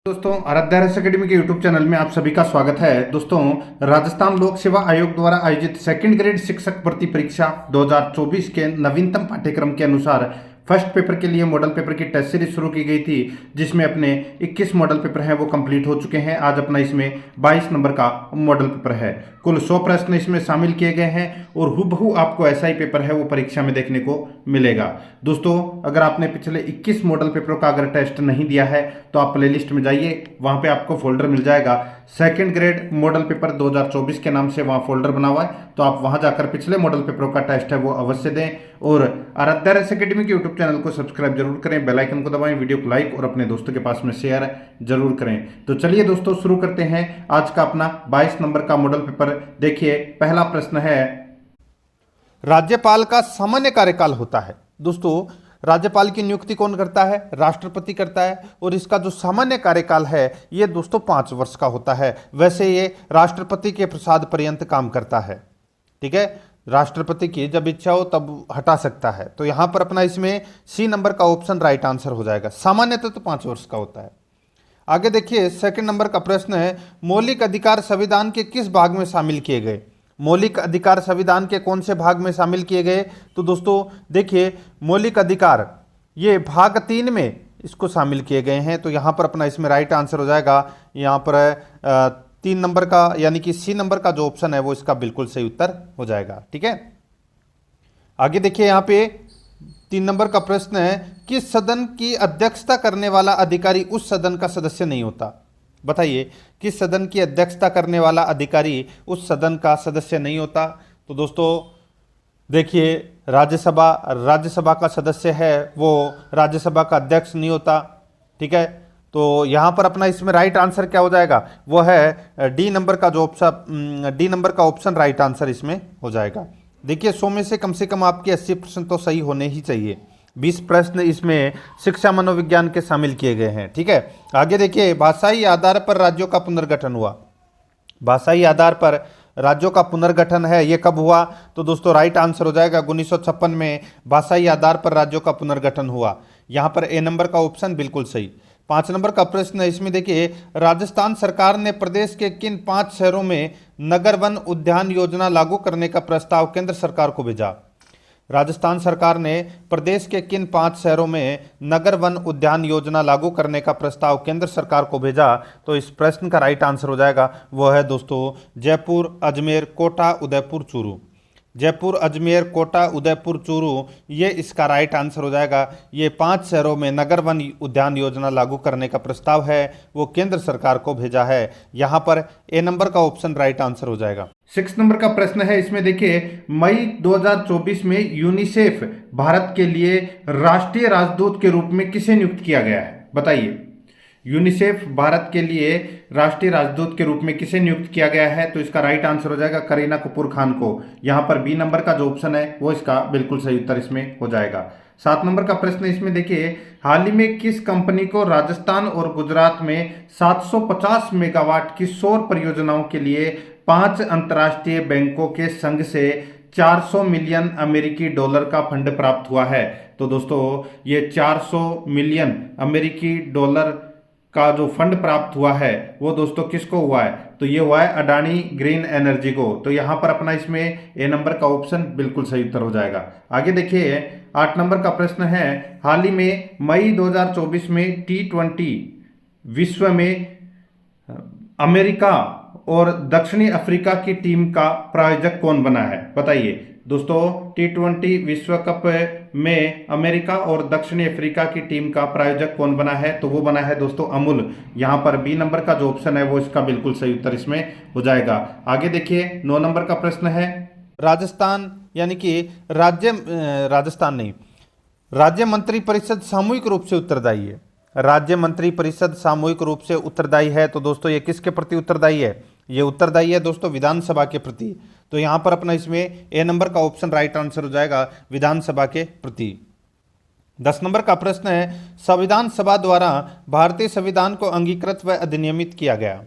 दोस्तों, आराध्या रस अकेडमी के यूट्यूब चैनल में आप सभी का स्वागत है। दोस्तों, राजस्थान लोक सेवा आयोग द्वारा आयोजित सेकंड ग्रेड शिक्षक भर्ती परीक्षा 2024 के नवीनतम पाठ्यक्रम के अनुसार फर्स्ट पेपर के लिए मॉडल पेपर की टेस्ट सीरीज शुरू की गई थी, जिसमें अपने 21 मॉडल पेपर हैं वो कंप्लीट हो चुके हैं। आज अपना इसमें 22 नंबर का मॉडल पेपर है। कुल 100 प्रश्न इसमें शामिल किए गए हैं और हूबहू आपको ऐसा ही पेपर है वो परीक्षा में देखने को मिलेगा। दोस्तों, अगर आपने पिछले 21 मॉडल पेपरों का अगर टेस्ट नहीं दिया है तो आप प्लेलिस्ट में जाइए, वहां पे आपको फोल्डर मिल जाएगा सेकंड ग्रेड मॉडल पेपर 2024 के नाम से वहां फोल्डर बना हुआ है। तो आप वहां जाकर पिछले मॉडल पेपरों का टेस्ट है वो अवश्य दें और आराध्या रस अकेडमी के यूट्यूब चैनल को सब्सक्राइब जरूर करें, बेल आइकन को दबाएं, वीडियो को लाइक और अपने दोस्तों के पास में शेयर जरूर करें। तो चलिए दोस्तों, शुरू करते हैं आज का अपना 22 नंबर का मॉडल पेपर। देखिए, पहला प्रश्न है, राज्यपाल का सामान्य कार्यकाल होता है। दोस्तों, राज्यपाल की नियुक्ति कौन करता है? राष्ट्रपति करता है और इसका जो सामान्य कार्यकाल है ये दोस्तों 5 वर्ष का होता है। वैसे ये राष्ट्रपति के प्रसाद पर्यंत काम करता है। ठीक है, राष्ट्रपति की जब इच्छा हो तब हटा सकता है। तो यहां पर अपना इसमें सी नंबर का ऑप्शन राइट आंसर हो जाएगा। सामान्यतः तो 5 वर्ष का होता है। आगे देखिए, सेकंड नंबर का प्रश्न है, मौलिक अधिकार संविधान के किस भाग में शामिल किए गए? मौलिक अधिकार संविधान के कौन से भाग में शामिल किए गए? तो दोस्तों देखिए, मौलिक अधिकार ये भाग 3 में इसको शामिल किए गए हैं। तो यहां पर अपना इसमें राइट आंसर हो जाएगा यहां पर 3 नंबर का, यानी कि सी नंबर का जो ऑप्शन है वो इसका बिल्कुल सही उत्तर हो जाएगा। ठीक है, आगे देखिए, यहां पे 3 नंबर का प्रश्न है, किस सदन की अध्यक्षता करने वाला अधिकारी उस सदन का सदस्य नहीं होता? बताइए, किस सदन की अध्यक्षता करने वाला अधिकारी उस सदन का सदस्य नहीं होता? तो दोस्तों देखिए, राज्यसभा का सदस्य है वो राज्यसभा का अध्यक्ष नहीं होता। ठीक है, तो यहां पर अपना इसमें राइट आंसर क्या हो जाएगा? वो है डी नंबर का जो ऑप्शन, डी नंबर का ऑप्शन राइट आंसर इसमें हो जाएगा। देखिए, 100 में से कम आपके 80 प्रश्न तो सही होने ही चाहिए। 20 प्रश्न इसमें शिक्षा मनोविज्ञान के शामिल किए गए हैं। ठीक है, आगे देखिए, भाषाई आधार पर राज्यों का पुनर्गठन हुआ। भाषाई आधार पर राज्यों का पुनर्गठन है, ये कब हुआ? तो दोस्तों राइट आंसर हो जाएगा 1956 में भाषाई आधार पर राज्यों का पुनर्गठन हुआ। यहां पर ए नंबर का ऑप्शन बिल्कुल सही। 5 नंबर का प्रश्न है, इसमें देखिए, राजस्थान सरकार ने प्रदेश के किन 5 शहरों में नगर वन उद्यान योजना लागू करने का प्रस्ताव केंद्र सरकार को भेजा? राजस्थान सरकार ने प्रदेश के किन 5 शहरों में नगर वन उद्यान योजना लागू करने का प्रस्ताव केंद्र सरकार को भेजा? तो इस प्रश्न का राइट आंसर हो जाएगा वो है दोस्तों जयपुर, अजमेर, कोटा, उदयपुर, चूरू। जयपुर, अजमेर, कोटा, उदयपुर, चूरू, ये इसका राइट आंसर हो जाएगा। ये 5 शहरों में नगर वन उद्यान योजना लागू करने का प्रस्ताव है वो केंद्र सरकार को भेजा है। यहाँ पर ए नंबर का ऑप्शन राइट आंसर हो जाएगा। 6 नंबर का प्रश्न है, इसमें देखिए, मई 2024 में यूनिसेफ भारत के लिए राष्ट्रीय राजदूत के रूप में किसे नियुक्त किया गया है? बताइए, यूनिसेफ भारत के लिए राष्ट्रीय राजदूत के रूप में किसे नियुक्त किया गया है? तो इसका राइट आंसर हो जाएगा करीना कपूर खान को। यहां पर बी नंबर का जो ऑप्शन है वो इसका बिल्कुल सही उत्तर इसमें हो जाएगा। 7 नंबर का प्रश्न इसमें देखिए, हाल ही में किस कंपनी को राजस्थान और गुजरात में 750 मेगावाट की सौर परियोजनाओं के लिए 5 अंतर्राष्ट्रीय बैंकों के संघ से 400 मिलियन अमेरिकी डॉलर का फंड प्राप्त हुआ है? तो दोस्तों, ये 400 मिलियन अमेरिकी डॉलर का जो फंड प्राप्त हुआ है वो दोस्तों किसको हुआ है? तो ये हुआ है अडानी ग्रीन एनर्जी को। तो यहां पर अपना इसमें ए नंबर का ऑप्शन बिल्कुल सही उत्तर हो जाएगा। आगे देखिए, 8 नंबर का प्रश्न है, हाल ही में मई 2024 में T20 विश्व में अमेरिका और दक्षिणी अफ्रीका की टीम का प्रायोजक कौन बना है? बताइए दोस्तों, T20 विश्व कप में अमेरिका और दक्षिणी अफ्रीका की टीम का प्रायोजक कौन बना है? तो वो बना है दोस्तों अमूल। यहां पर बी नंबर का जो ऑप्शन है वो इसका बिल्कुल सही उत्तर इसमें हो जाएगा। आगे देखिए, 9 नंबर का प्रश्न है, राजस्थान यानी कि राज्य मंत्रिपरिषद सामूहिक रूप से उत्तरदायी है। राज्य मंत्रिपरिषद सामूहिक रूप से उत्तरदायी है। तो दोस्तों ये किसके प्रति उत्तरदायी है? ये उत्तरदायी है दोस्तों विधानसभा के प्रति। तो यहां पर अपना इसमें ए नंबर का ऑप्शन राइट आंसर हो जाएगा विधानसभा के प्रति। 10 नंबर का प्रश्न है, संविधान सभा द्वारा भारतीय संविधान को अंगीकृत व अधिनियमित किया गया।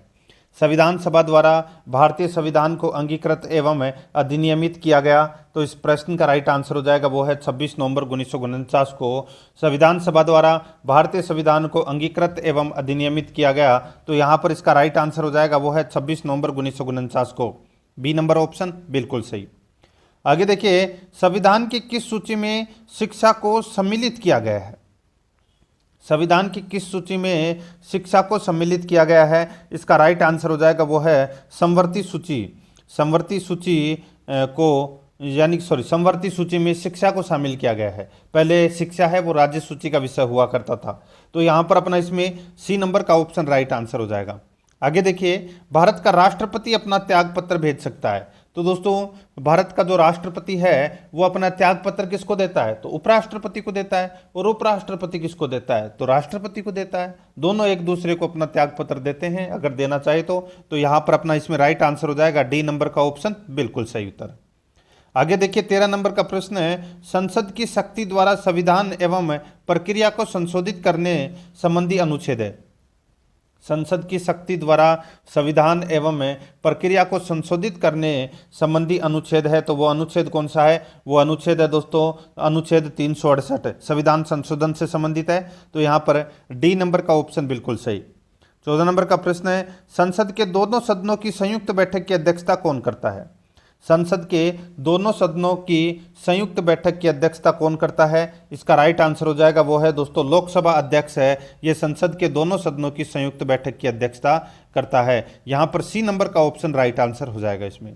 संविधान सभा द्वारा भारतीय संविधान को अंगीकृत एवं अधिनियमित किया गया। तो इस प्रश्न का राइट आंसर हो जाएगा वो है 26 नवंबर 1949 को संविधान सभा द्वारा भारतीय संविधान को अंगीकृत एवं अधिनियमित किया गया। तो यहाँ पर इसका राइट आंसर हो जाएगा वो है 26 नवंबर 1949 को। बी नंबर ऑप्शन बिल्कुल सही। आगे देखिए, संविधान की किस सूची में शिक्षा को सम्मिलित किया गया है? संविधान की किस सूची में शिक्षा को सम्मिलित किया गया है? इसका राइट आंसर हो जाएगा वो है समवर्ती सूची। समवर्ती सूची समवर्ती सूची में शिक्षा को शामिल किया गया है। पहले शिक्षा है वो राज्य सूची का विषय हुआ करता था। तो यहाँ पर अपना इसमें सी नंबर का ऑप्शन राइट आंसर हो जाएगा। आगे देखिए, भारत का राष्ट्रपति अपना त्याग पत्र भेज सकता है। तो दोस्तों, भारत का जो राष्ट्रपति है वो अपना त्याग पत्र किसको देता है? तो उपराष्ट्रपति को देता है। और उपराष्ट्रपति किसको देता है? तो राष्ट्रपति को देता है। दोनों एक दूसरे को अपना त्याग पत्र देते हैं अगर देना चाहे तो यहाँ पर अपना इसमें राइट आंसर हो जाएगा डी नंबर का ऑप्शन बिल्कुल सही उत्तर। आगे देखिए, 13 नंबर का प्रश्न है, संसद की शक्ति द्वारा संविधान एवं प्रक्रिया को संशोधित करने संबंधी अनुच्छेद है। संसद की शक्ति द्वारा संविधान एवं प्रक्रिया को संशोधित करने संबंधी अनुच्छेद है। तो वो अनुच्छेद कौन सा है? वो अनुच्छेद है दोस्तों अनुच्छेद 368 संविधान संशोधन से संबंधित है। तो यहाँ पर डी नंबर का ऑप्शन बिल्कुल सही। 14 नंबर का प्रश्न है, संसद के दोनों सदनों की संयुक्त बैठक की अध्यक्षता कौन करता है? संसद के दोनों सदनों की संयुक्त बैठक की अध्यक्षता कौन करता है? इसका राइट आंसर हो जाएगा वो है दोस्तों लोकसभा अध्यक्ष है। ये संसद के दोनों सदनों की संयुक्त बैठक की अध्यक्षता करता है। यहाँ पर सी नंबर का ऑप्शन राइट आंसर हो जाएगा इसमें।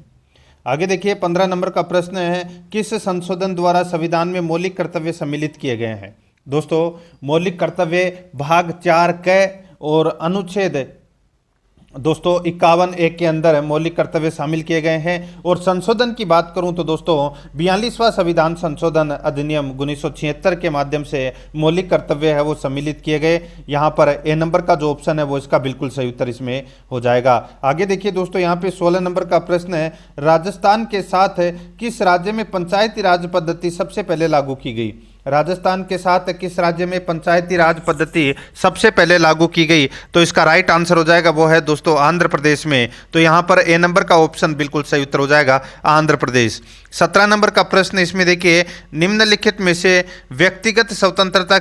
आगे देखिए, 15 नंबर का प्रश्न है, किस संशोधन द्वारा संविधान में मौलिक कर्तव्य सम्मिलित किए गए हैं? दोस्तों, मौलिक कर्तव्य भाग 4 क और अनुच्छेद दोस्तों 51(1) के अंदर मौलिक कर्तव्य शामिल किए गए हैं। और संशोधन की बात करूं तो दोस्तों 42वां संविधान संशोधन अधिनियम 1976 के माध्यम से मौलिक कर्तव्य है वो सम्मिलित किए गए। यहां पर ए नंबर का जो ऑप्शन है वो इसका बिल्कुल सही उत्तर इसमें हो जाएगा। आगे देखिए दोस्तों, यहाँ पे 16 नंबर का प्रश्न है, राजस्थान के साथ किस राज्य में पंचायती राज पद्धति सबसे पहले लागू की गई? राजस्थान के साथ किस राज्य में पंचायती राज पद्धति सबसे पहले लागू की गई? तो इसका राइट आंसर हो जाएगा वो है दोस्तों आंध्र प्रदेश में। तो यहाँ पर ए नंबर का ऑप्शन बिल्कुल सही उत्तर हो जाएगा आंध्र प्रदेश। 17 नंबर का प्रश्न इसमें देखिए, निम्नलिखित में से व्यक्तिगत स्वतंत्रता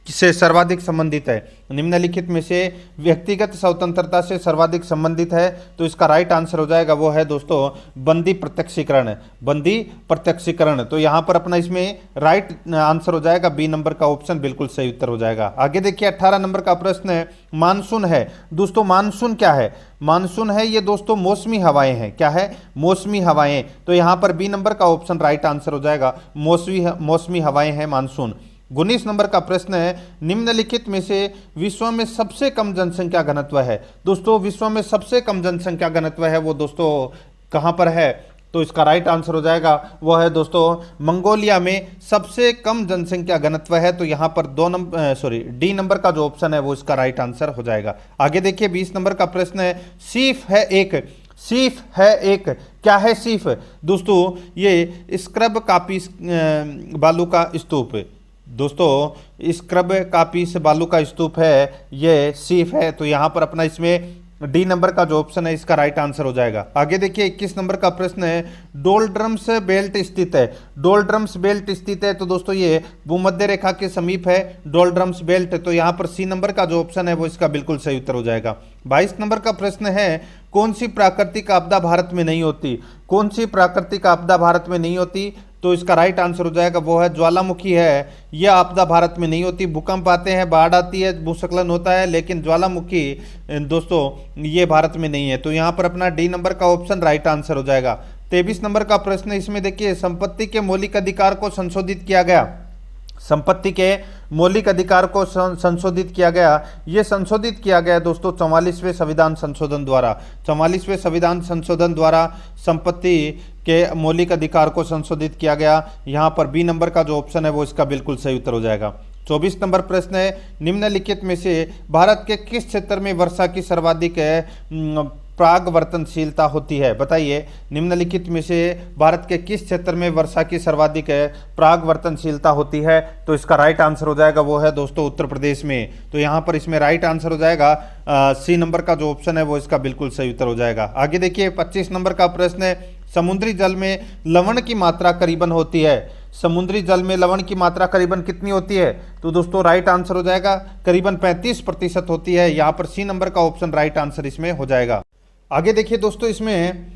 से सर्वाधिक संबंधित है? निम्नलिखित में से व्यक्तिगत स्वतंत्रता से सर्वाधिक संबंधित है। तो इसका राइट आंसर हो जाएगा वो है दोस्तों बंदी प्रत्यक्षीकरण। बंदी प्रत्यक्षीकरण। तो यहाँ पर अपना इसमें राइट आंसर हो जाएगा बी नंबर का ऑप्शन बिल्कुल सही उत्तर हो जाएगा। आगे देखिए, 18 नंबर का प्रश्न है, मानसून है। दोस्तों, मानसून क्या है? मानसून है ये दोस्तों मौसमी हवाएं हैं। क्या है? मौसमी हवाएं। तो यहाँ पर बी नंबर का ऑप्शन राइट आंसर हो जाएगा मौसमी हवाएं हैं मानसून। 19 नंबर का प्रश्न है, निम्नलिखित में से विश्व में सबसे कम जनसंख्या घनत्व है? दोस्तों, विश्व में सबसे कम जनसंख्या घनत्व है वो दोस्तों कहां पर है? तो इसका राइट आंसर हो जाएगा वो है दोस्तों मंगोलिया में सबसे कम जनसंख्या घनत्व है। तो यहाँ पर डी नंबर का जो ऑप्शन है वो इसका राइट आंसर हो जाएगा। आगे देखिए, 20 नंबर का प्रश्न है, सीफ है एक। क्या है सीफ? दोस्तों, ये स्क्रब कापी बालू का स्तूप। दोस्तों, स्क्रब कापी से बालू का स्तूप है, ये सीफ है। तो यहाँ पर अपना इसमें डी नंबर का जो ऑप्शन है इसका राइट आंसर हो जाएगा। आगे देखिए, 21 नंबर का प्रश्न है, डोलड्रम्स बेल्ट स्थित है। डोलड्रम्स बेल्ट स्थित है। तो दोस्तों ये भूमध्य रेखा के समीप है डोलड्रम्स बेल्ट। तो यहाँ पर सी नंबर का जो ऑप्शन है वो इसका बिल्कुल सही उत्तर हो जाएगा। 22 नंबर का प्रश्न है, कौन सी प्राकृतिक आपदा भारत में नहीं होती? कौन सी प्राकृतिक आपदा भारत में नहीं होती? तो इसका राइट आंसर हो जाएगा वो है ज्वालामुखी है। यह आपदा भारत में नहीं होती। भूकंप आते हैं, बाढ़ आती है, भूस्खलन होता है, लेकिन ज्वालामुखी दोस्तों ये भारत में नहीं है। तो यहाँ पर अपना डी नंबर का ऑप्शन राइट आंसर हो जाएगा। 23 नंबर का प्रश्न इसमें देखिए, संपत्ति के मौलिक अधिकार को संशोधित किया गया। संपत्ति के मौलिक अधिकार को संशोधित किया गया। ये संशोधित किया गया दोस्तों 44वें संविधान संशोधन द्वारा। 44वें संविधान संशोधन द्वारा संपत्ति के मौलिक अधिकार को संशोधित किया गया। यहाँ पर बी नंबर का जो ऑप्शन है वो इसका बिल्कुल सही उत्तर हो जाएगा। 24 नंबर प्रश्न है, निम्नलिखित में से भारत के किस क्षेत्र में वर्षा की सर्वाधिक परागवर्तनशीलता होती है? बताइए निम्नलिखित में से भारत के किस क्षेत्र में वर्षा की सर्वाधिक परागवर्तनशीलता होती है? तो इसका राइट आंसर हो जाएगा वो है दोस्तों उत्तर प्रदेश में। तो यहाँ पर इसमें राइट आंसर हो जाएगा सी नंबर का जो ऑप्शन है वो इसका बिल्कुल सही उत्तर हो जाएगा। आगे देखिए 25 नंबर का प्रश्न है, समुद्री जल में लवण की मात्रा करीबन होती है। समुद्री जल में लवण की मात्रा करीबन कितनी होती है? तो दोस्तों राइट आंसर हो जाएगा करीबन 35% होती है। यहाँ पर सी नंबर का ऑप्शन राइट आंसर इसमें हो जाएगा। आगे देखिए दोस्तों इसमें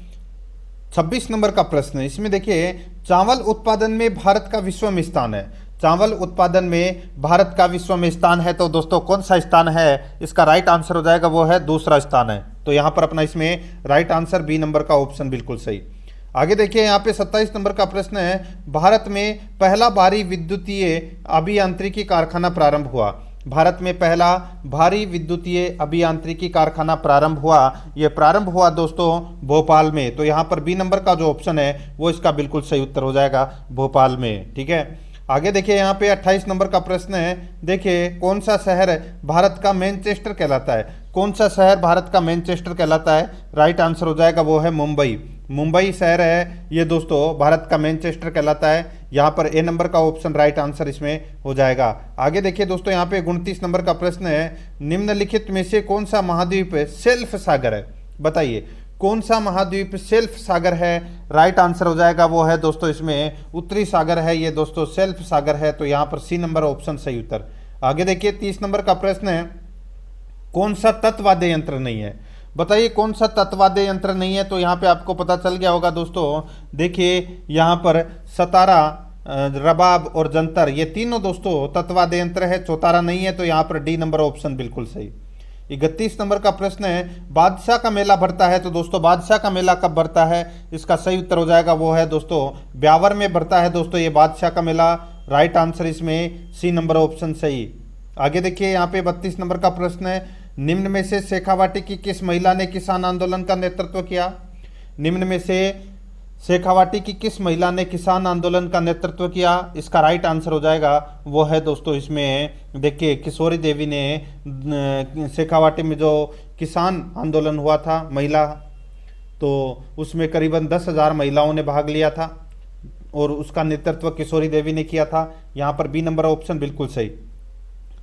26 नंबर का प्रश्न है, इसमें देखिए चावल उत्पादन में भारत का विश्व में स्थान है। चावल उत्पादन में भारत का विश्व में स्थान है, तो दोस्तों कौन सा स्थान है? इसका राइट आंसर हो जाएगा वो है दूसरा स्थान है। तो यहाँ पर अपना इसमें राइट आंसर बी नंबर का ऑप्शन बिल्कुल सही। आगे देखिए यहाँ पे 27 नंबर का प्रश्न है, भारत में पहला भारी विद्युतीय अभियांत्रिकी कारखाना प्रारंभ हुआ। भारत में पहला भारी विद्युतीय अभियांत्रिकी कारखाना प्रारंभ हुआ, ये प्रारंभ हुआ दोस्तों भोपाल में। तो यहाँ पर बी नंबर का जो ऑप्शन है वो इसका बिल्कुल सही उत्तर हो जाएगा भोपाल में। ठीक है, आगे देखिए यहाँ पे 28 नंबर का प्रश्न है, देखिए कौन सा शहर भारत का मैनचेस्टर कहलाता है? कौन सा शहर भारत का मैनचेस्टर कहलाता है? राइट आंसर हो जाएगा वो है मुंबई। मुंबई शहर है ये दोस्तों भारत का मैनचेस्टर कहलाता है। यहाँ पर ए नंबर का ऑप्शन राइट आंसर इसमें हो जाएगा। आगे देखिए दोस्तों यहाँ पे 29 नंबर का प्रश्न है, निम्नलिखित में से कौन सा महाद्वीप शेल्फ सागर है? बताइए कौन सा महाद्वीप शेल्फ सागर है? राइट आंसर हो जाएगा वो है दोस्तों इसमें उत्तरी सागर है ये दोस्तों, शेल्फ सागर है। तो यहाँ पर सी नंबर ऑप्शन सही उत्तर। आगे देखिए 30 नंबर का प्रश्न है, कौन सा तत्वाद्य यंत्र नहीं है? बताइए कौन सा तत्वाद्य यंत्र नहीं है? तो यहाँ पे आपको पता चल गया होगा दोस्तों, देखिए यहाँ पर सतारा, रबाब और जंतर ये तीनों दोस्तों तत्वाद्य यंत्र है, चौतारा नहीं है। तो यहाँ पर डी नंबर ऑप्शन बिल्कुल सही। 31 नंबर का प्रश्न है, बादशाह का मेला भरता है। तो दोस्तों बादशाह का मेला कब भरता है? इसका सही उत्तर हो जाएगा वो है दोस्तों ब्यावर में भरता है दोस्तों ये बादशाह का मेला। राइट आंसर इसमें सी नंबर ऑप्शन सही। आगे देखिए यहाँ पे 32 नंबर का प्रश्न है, निम्न में से शेखावाटी की किस महिला ने किसान आंदोलन का नेतृत्व किया? निम्न में से शेखावाटी की किस महिला ने किसान आंदोलन का नेतृत्व किया? इसका राइट आंसर हो जाएगा वो है दोस्तों इसमें देखिए किशोरी देवी ने शेखावाटी में जो किसान आंदोलन हुआ था महिला, तो उसमें करीबन 10,000 महिलाओं ने भाग लिया था और उसका नेतृत्व किशोरी देवी ने किया था। यहाँ पर बी नंबर ऑप्शन बिल्कुल सही।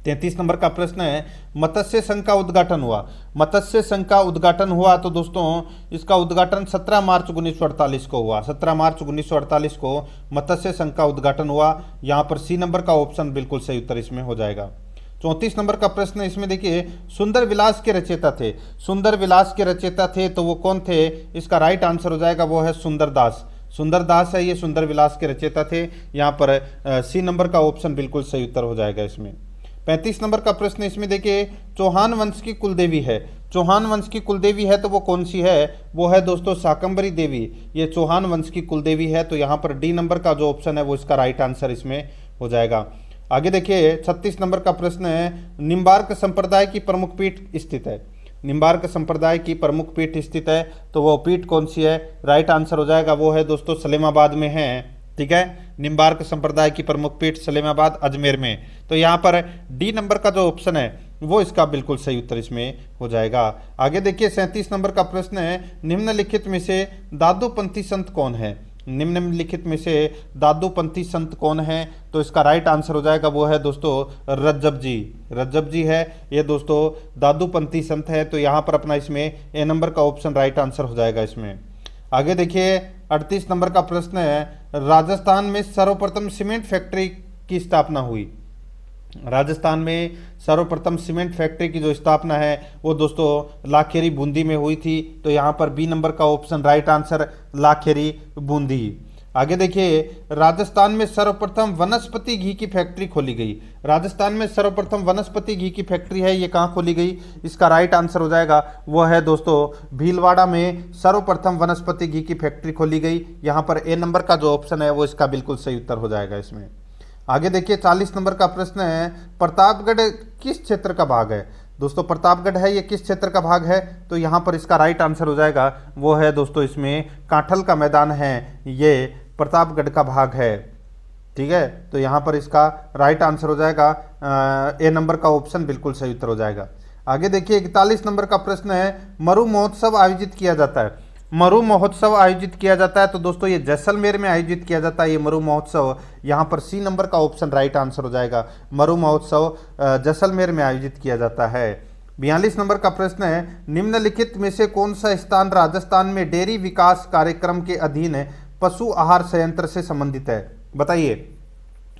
33 नंबर का प्रश्न है, मत्स्य संघ का उद्घाटन हुआ। मत्स्य संघ का उद्घाटन हुआ तो दोस्तों इसका उद्घाटन 17 मार्च 1948 को हुआ। 17 मार्च 1948 को मत्स्य संघ का उद्घाटन हुआ। यहाँ पर सी नंबर का ऑप्शन बिल्कुल सही उत्तर इसमें हो जाएगा। 34 नंबर का प्रश्न इसमें देखिए सुंदर विलास के रचयिता थे। सुंदर विलास के रचयिता थे तो वो कौन थे? इसका राइट आंसर हो जाएगा वो है सुंदरदास। सुंदरदास है ये सुंदर विलास के रचयिता थे। यहाँ पर सी नंबर का ऑप्शन बिल्कुल सही उत्तर हो जाएगा इसमें। 35 नंबर का प्रश्न इसमें देखिए चौहान वंश की कुलदेवी है। चौहान वंश की कुलदेवी है तो वो कौन सी है? वो है दोस्तों शाकंभरी देवी। ये चौहान वंश की कुलदेवी है। तो यहाँ पर डी नंबर का जो ऑप्शन है वो इसका राइट आंसर इसमें हो जाएगा। आगे देखिए 36 नंबर का प्रश्न है, निम्बार्क संप्रदाय की प्रमुख पीठ स्थित है। निम्बार्क संप्रदाय की प्रमुख पीठ स्थित है तो वो पीठ कौन सी है? राइट आंसर हो जाएगा वो है दोस्तों सलेमाबाद में है। ठीक है, निम्बार्क संप्रदाय की प्रमुख पीठ सलेमाबाद अजमेर में। तो यहाँ पर डी नंबर का जो ऑप्शन है वो इसका बिल्कुल सही उत्तर इसमें हो जाएगा। आगे देखिए 37 नंबर का प्रश्न है, निम्नलिखित में से दादूपंथी संत कौन है? निम्नलिखित में से दादूपंथी संत कौन है? तो इसका राइट आंसर हो जाएगा वो है दोस्तों रज्जब जी। रज्जब जी है ये दोस्तों दादूपंथी संत है। तो यहाँ पर अपना इसमें ए नंबर का ऑप्शन राइट आंसर हो जाएगा इसमें। आगे देखिए 38 नंबर का प्रश्न है, राजस्थान में सर्वप्रथम सीमेंट फैक्ट्री की स्थापना हुई। राजस्थान में सर्वप्रथम सीमेंट फैक्ट्री की जो स्थापना है वो दोस्तों लाखेरी बूंदी में हुई थी। तो यहाँ पर बी नंबर का option right answer Lakheri Bundi. आगे देखिए राजस्थान में सर्वप्रथम वनस्पति घी की फैक्ट्री खोली गई। राजस्थान में सर्वप्रथम वनस्पति घी की फैक्ट्री है, ये कहाँ खोली गई? इसका राइट आंसर हो जाएगा वो है दोस्तों भीलवाड़ा में सर्वप्रथम वनस्पति घी की फैक्ट्री खोली गई। यहाँ पर ए नंबर का जो ऑप्शन है वो इसका बिल्कुल सही उत्तर हो जाएगा इसमें। आगे देखिए 40 नंबर का प्रश्न है, प्रतापगढ़ किस क्षेत्र का भाग है? दोस्तों प्रतापगढ़ है ये किस क्षेत्र का भाग है? तो यहाँ पर इसका राइट आंसर हो जाएगा वो है दोस्तों इसमें कांठल का मैदान है, ये प्रतापगढ़ का भाग है। ठीक है, तो यहाँ पर इसका राइट आंसर हो जाएगा ए नंबर का ऑप्शन बिल्कुल सही उत्तर हो जाएगा। आगे देखिए 41 नंबर का प्रश्न है, मरु महोत्सव आयोजित किया जाता है। मरु महोत्सव आयोजित किया जाता है तो दोस्तों ये जैसलमेर में आयोजित किया जाता है ये मरु महोत्सव। यहाँ पर सी नंबर का ऑप्शन राइट आंसर हो जाएगा। मरु महोत्सव जैसलमेर में आयोजित किया जाता है। 42 नंबर का प्रश्न है, निम्नलिखित में से कौन सा स्थान राजस्थान में डेयरी विकास कार्यक्रम के अधीन पशु आहार संयंत्र से संबंधित है? बताइए,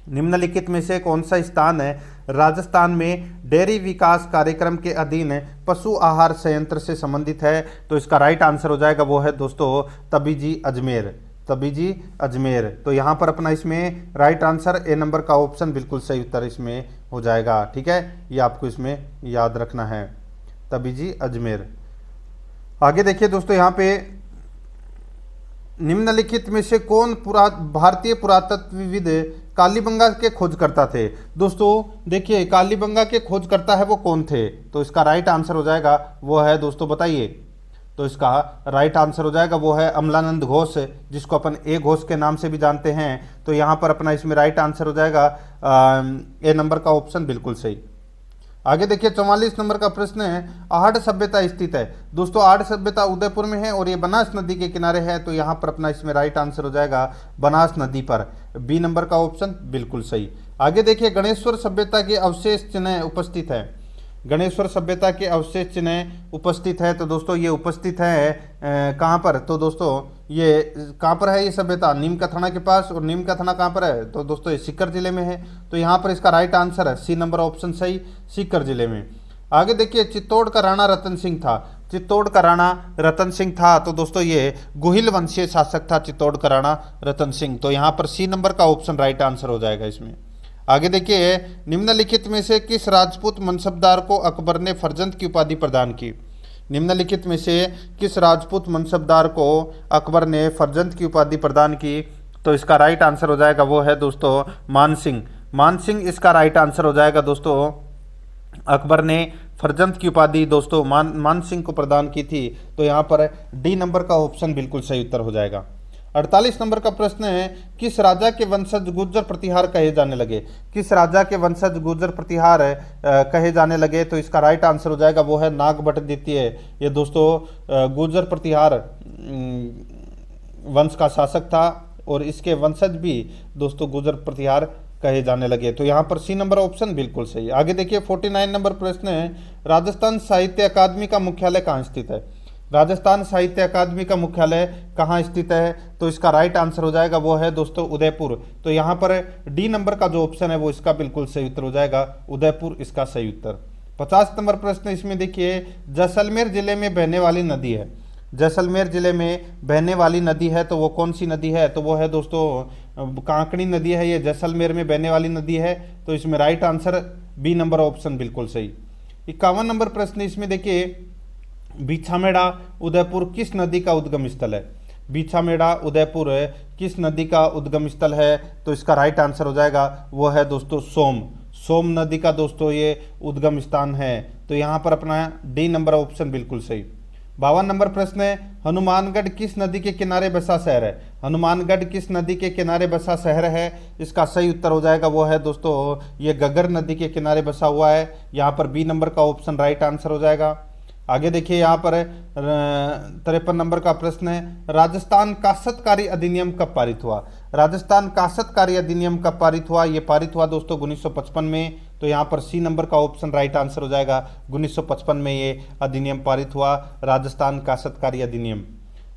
निम्नलिखित में से कौन सा स्थान है राजस्थान में डेयरी विकास कार्यक्रम के अधीन पशु आहार संयंत्र से संबंधित है? तो इसका राइट आंसर हो जाएगा वो है दोस्तों तबीजी अजमेर। तबीजी अजमेर। तो यहाँ पर अपना इसमें राइट आंसर ए नंबर का ऑप्शन बिल्कुल सही उत्तर इसमें हो जाएगा। ठीक है, ये आपको इसमें याद रखना है, तबीजी अजमेर। आगे देखिए दोस्तों, यहाँ पे निम्नलिखित में से कौन भारतीय पुरातत्वविद कालीबंगा के खोजकर्ता थे? दोस्तों देखिए, कालीबंगा के खोजकर्ता है वो कौन थे? तो इसका राइट आंसर हो जाएगा वो है दोस्तों, बताइए। तो इसका राइट आंसर हो जाएगा वो है अमलानंद घोष, जिसको अपन ए घोष के नाम से भी जानते हैं। तो यहाँ पर अपना इसमें राइट आंसर हो जाएगा ए नंबर का ऑप्शन बिल्कुल सही। आगे देखिए 44 नंबर का प्रश्न है, आहड़ सभ्यता स्थित है। दोस्तों आहड़ सभ्यता उदयपुर में है और ये बनास नदी के किनारे है। तो यहाँ पर अपना इसमें राइट आंसर हो जाएगा बनास नदी पर, बी नंबर का ऑप्शन बिल्कुल सही। आगे देखिए गणेश्वर सभ्यता के अवशेष चिन्ह उपस्थित है। गणेश्वर सभ्यता के अवशेष चिन्ह उपस्थित है। तो दोस्तों ये उपस्थित है कहाँ पर? तो दोस्तों ये कहाँ पर है ये सभ्यता? नीम का थाना के पास। और नीम का थाना कहाँ पर है? तो दोस्तों ये सीकर जिले में है। तो यहाँ पर इसका राइट आंसर है सी नंबर ऑप्शन सही, सीकर जिले में। आगे देखिए चित्तौड़ का राणा रतन सिंह था। चित्तौड़ का राणा रतन सिंह था। तो दोस्तों ये गुहिल वंशीय शासक था चित्तौड़ का राणा रतन सिंह। तो यहाँ पर सी नंबर का ऑप्शन राइट आंसर हो जाएगा इसमें। आगे देखिए, निम्नलिखित में से किस राजपूत मनसबदार को अकबर ने फर्जंद की उपाधि प्रदान की? निम्नलिखित में से किस राजपूत मनसबदार को अकबर ने फर्जंद की उपाधि प्रदान की? तो इसका राइट आंसर हो जाएगा वो है दोस्तों मान सिंह। मान सिंह इसका राइट आंसर हो जाएगा दोस्तों। अकबर ने फर्जंद की उपाधि दोस्तों मान सिंह को प्रदान की थी। तो यहाँ पर डी नंबर का ऑप्शन बिल्कुल सही उत्तर हो जाएगा। 48 नंबर का प्रश्न है, किस राजा के वंशज गुर्जर प्रतिहार कहे जाने लगे? किस राजा के वंशज गुर्जर प्रतिहार कहे जाने लगे? तो इसका राइट आंसर हो जाएगा वो है नागभट्ट द्वितीय। ये दोस्तों गुर्जर प्रतिहार वंश का शासक था और इसके वंशज भी दोस्तों गुर्जर प्रतिहार कहे जाने लगे। तो यहाँ पर सी नंबर ऑप्शन बिल्कुल सही। आगे देखिए 49 नंबर प्रश्न है, राजस्थान साहित्य अकादमी का मुख्यालय कहाँ स्थित है? राजस्थान साहित्य अकादमी का मुख्यालय कहाँ स्थित है? तो इसका राइट आंसर हो जाएगा वो है दोस्तों उदयपुर। तो यहाँ पर डी नंबर का जो ऑप्शन है वो इसका बिल्कुल सही उत्तर हो जाएगा, उदयपुर इसका सही उत्तर। 50 नंबर प्रश्न इसमें देखिए, जैसलमेर जिले में बहने वाली नदी है। जैसलमेर जिले में बहने वाली नदी है तो वो कौन सी नदी है? तो वो है दोस्तों कांकड़ी नदी है। ये जैसलमेर में बहने वाली नदी है। तो इसमें right answer B number option बिल्कुल सही। 51 नंबर प्रश्न इसमें देखिए, बीछामेड़ा उदयपुर किस नदी का उद्गम स्थल है? बीछामेड़ा उदयपुर किस नदी का उद्गम स्थल है? तो इसका राइट आंसर हो जाएगा वो है दोस्तों सोम नदी का दोस्तों ये उद्गम स्थान है। तो यहाँ पर अपना डी नंबर ऑप्शन बिल्कुल सही। 52 नंबर प्रश्न है, हनुमानगढ़ किस नदी के किनारे बसा शहर है? हनुमानगढ़ किस नदी के किनारे बसा शहर है? इसका सही उत्तर हो जाएगा वो है दोस्तों ये घग्गर नदी के किनारे बसा हुआ है। यहाँ पर बी नंबर का ऑप्शन राइट आंसर हो जाएगा। आगे देखिए यहाँ पर 53 नंबर का प्रश्न है, राजस्थान काश्तकारी अधिनियम कब पारित हुआ? राजस्थान काश्तकारी अधिनियम कब पारित हुआ? ये पारित हुआ दोस्तों 1955 में। तो यहाँ पर सी नंबर का ऑप्शन राइट आंसर हो जाएगा। 1955 में ये अधिनियम पारित हुआ, राजस्थान काश्तकारी अधिनियम।